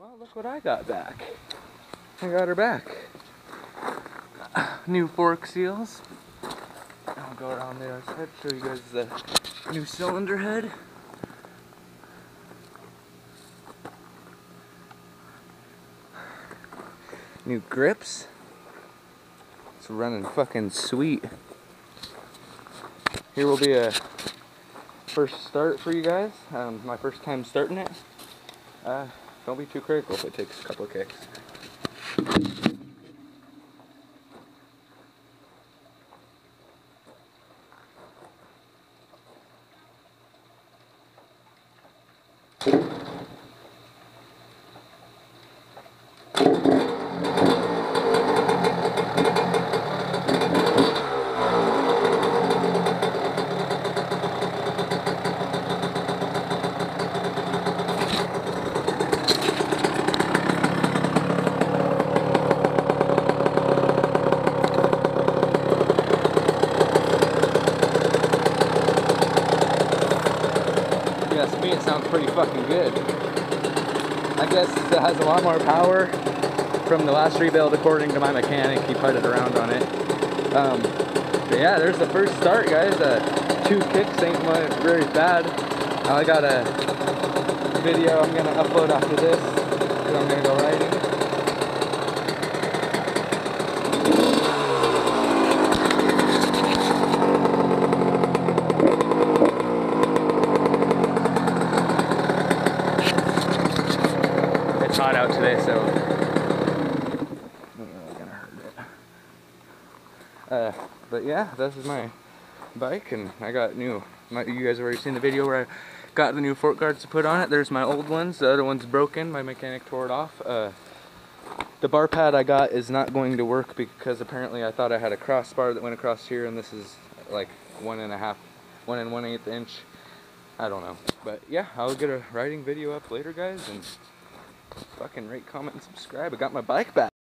Well, look what I got back. I got her back. New fork seals. I'll go around the other side, show you guys the new cylinder head. New grips. It's running fucking sweet. Here will be a first start for you guys. My first time starting it. Don't be too critical if it takes a couple of kicks. To me it sounds pretty fucking good. I guess it has a lot more power from the last rebuild according to my mechanic. He putted around on it. But yeah, there's the first start, guys. 2 kicks ain't very bad. I got a video I'm gonna upload after this because I'm gonna go riding. It's hot out today, so I'm really gonna hurt it. But yeah, this is my bike, and I got new. You guys have already seen the video where I got the new fork guards to put on it. There's my old ones. The other one's broken. My mechanic tore it off. The bar pad I got is not going to work because apparently I thought I had a crossbar that went across here, and this is like 1 1/8 inch. I don't know. But yeah, I'll get a riding video up later, guys, and fucking rate, comment, and subscribe. I got my bike back.